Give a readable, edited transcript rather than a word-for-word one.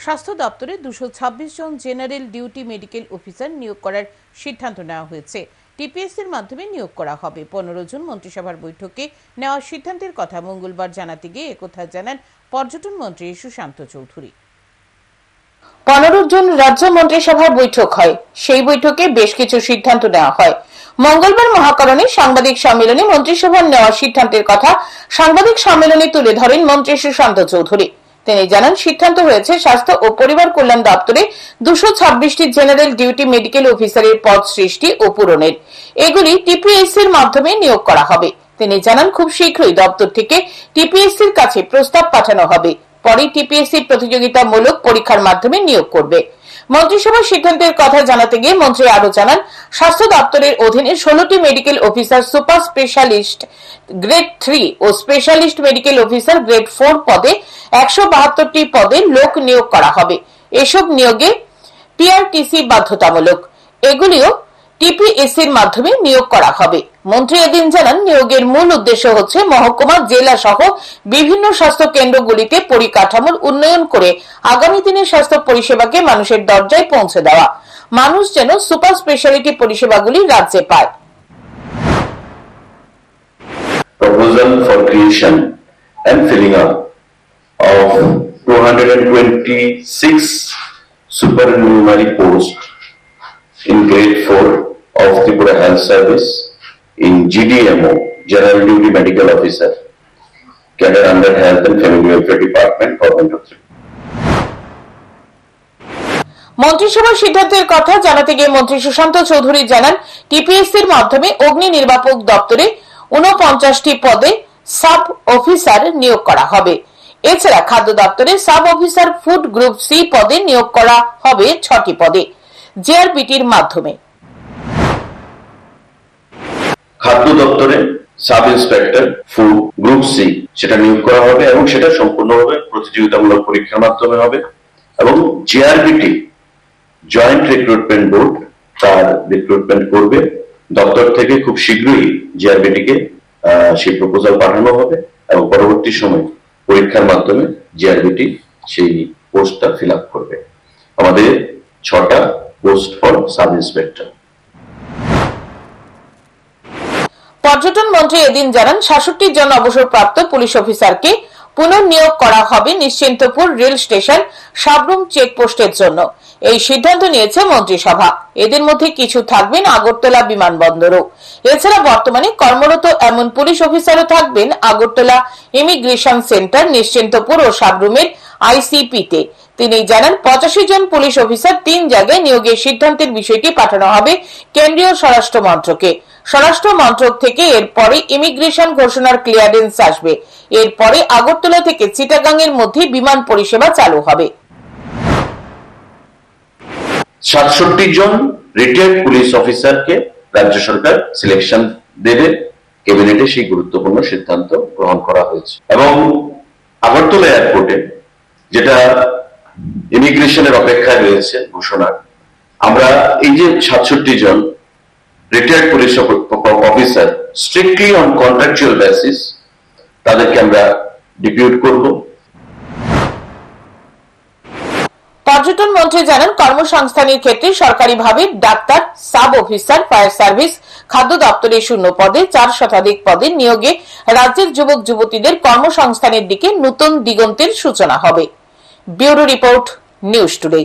স্বাস্থ্য দপ্তরে 226 জন general duty medical officer নিয়োগ করার সিদ্ধান্ত নেওয়া হয়েছে। টিপিএসসির মাধ্যমে নিয়োগ করা হবে। 15 জন মন্ত্রিসভার বৈঠকে নেওয়া সিদ্ধান্তের কথা মঙ্গলবার জানাতে গিয়ে একথা জানান পর্যটন মন্ত্রী সুশান্ত চৌধুরী। 15 জন রাজ্য মন্ত্রিসভার বৈঠক হয়। সেই বৈঠকে বেশ কিছু সিদ্ধান্ত নেওয়া হয়। মঙ্গলবার মহাকরণে সাংবাদিক সম্মেলনে মন্ত্রিসভার নেওয়া সিদ্ধান্তের কথা সাংবাদিক সম্মেলনে তুলে ধরেন মন্ত্রী সুশান্ত চৌধুরী। তিনি জানান, সিদ্ধান্ত হয়েছে স্বাস্থ্য ও পরিবার কল্যাণ দপ্তরে 226টি জেনারেল ডিউটি মেডিকেল অফিসারের পদ সৃষ্টি ও পূরণের। এগুলি টিপিএসসির মাধ্যমে নিয়োগ করা হবে। তিনি জানান, খুব শীঘ্রই দপ্তর থেকে টিপিএসসির কাছে প্রস্তাব পাঠানো হবে। পরে টিপিএসসি প্রতিযোগিতামূলক পরীক্ষার মাধ্যমে নিয়োগ করবে। মন্ত্রিসভার সিদ্ধান্তের কথা জানাতে গিয়ে মন্ত্রী আরো জানান, স্বাস্থ্য দপ্তরের অধীনে 16টি medical officer super specialist grade 3 ও স্পেশালিস্ট মেডিকেল অফিসার গ্রেড 4 পদে 172টি পদে লোক নিয়োগ করা হবে। এসব নিয়োগে পিআরটিসি বাধ্যতামূলক। এগুলিও টিপিএসসির মাধ্যমে নিয়োগ করা হবে। মন্ত্রী এদিন জানান, নিয়োগের মূল উদ্দেশ্য হচ্ছে মহকুমা, জেলা সহ বিভিন্ন স্বাস্থ্য কেন্দ্রগুলিতে পরিকাঠামোর উন্নয়ন করে আগামী দিনে স্বাস্থ্য পরিষেবাকে মানুষের দরজায় পৌঁছে দেওয়া। মানুষ যেন সুপার স্পেশালিটি পরিষেবাগুলি রাজ্যে পায়। Proposal for creation and filling up of 226 supernumerary posts in grade 4 of Tripura Health Service in GDMO, General Duty Medical Officer, cadre under Health and Family Welfare Department, Government of Tripura. মন্ত্রিসভার সিদ্ধান্তের কথা জানাতে গিয়ে মন্ত্রী সুশান্ত চৌধুরী জানান, টিপিএসসির মাধ্যমে অগ্নি নির্বাপক দপ্তরে 49টি পদে সাব অফিসার নিয়োগ করা হবে। এছাড়া খাদ্য দপ্তরে sub officer food group C পদে নিয়োগ করা হবে 6টি পদে জেআরবিটির মাধ্যমে। খাদ্য দপ্তরে sub inspector food group C সেটা নিয়োগ করা হবে এবং সেটা সম্পূর্ণভাবে প্রতিযোগিতামূলক পরীক্ষার মাধ্যমে হবে এবং জেআরবিটি জয়েন্ট রিক্রুটমেন্ট বোর্ড তার রিক্রুটমেন্ট করবে। দপ্তর থেকে খুব শীঘ্রই জেআরবিটি কে সেই প্রপোজাল পাঠানো হবে এবং পরবর্তী সময় পরীক্ষার মাধ্যমে জেআরবিটি সেই পোস্টটা ফিল আপ করবে। আমাদের 6টা পোস্ট ফর সাব ইন্সপেক্টর। পর্যটন মন্ত্রী এদিন জানান, 66 জন অবসরপ্রাপ্ত পুলিশ অফিসারকে পুনর্নিয়োগ করা হবে নিশ্চিন্তপুর রেল স্টেশন সাবরুম চেকপোস্টের জন্য। এই সিদ্ধান্ত নিয়েছে মন্ত্রিসভা। এদের মধ্যে কিছু থাকবেন আগরতলা বিমানবন্দরও। এছাড়া বর্তমানে কর্মরত এমন পুলিশ অফিসারও থাকবেন আগরতলা ইমিগ্রেশন সেন্টার, নিশ্চিন্তপুর ও সাবরুমের আইসিপিতে। তিনি জানান, 85 জন পুলিশ অফিসার 3 জায়গায় নিয়োগের সিদ্ধান্তের বিষয়টি পাঠানো হবে কেন্দ্রীয় স্বরাষ্ট্র মন্ত্রকে। স্বরাষ্ট্র মন্ত্রক থেকে এরপরে ইমিগ্রেশন ঘোষণার ক্লিয়ারেন্স আসবে। এরপরে আগরতলা থেকে চিটাগাং এর মধ্যে বিমান পরিষেবা চালু হবে। 67 জন রিটায়ার্ড পুলিশ অফিসারকে রাজ্য সরকার সিলেকশন দেবে। ক্যাবিনেটে সেই গুরুত্বপূর্ণ সিদ্ধান্ত গ্রহণ করা হয়েছে এবং আগরতলা এয়ারপোর্টে যেটা ইমিগ্রেশনের অপেক্ষায় রয়েছে ঘোষণা, আমরা এই যে 67 জন retired police officer strictly on contractual basis তাদেরকে আমরা ডিপিউট করব। পর্যটন মন্ত্রী জানান, কর্মসংস্থানের ক্ষেত্রে সরকারিভাবে doctor, sub officer, fire service, খাদ্য দপ্তরের 0 পদে 4 শতাধিক পদে নিয়োগে রাজ্যের যুবক যুবতীদের কর্মসংস্থানের দিকে নতুন দিগন্তের সূচনা হবে। Bureau report, news today.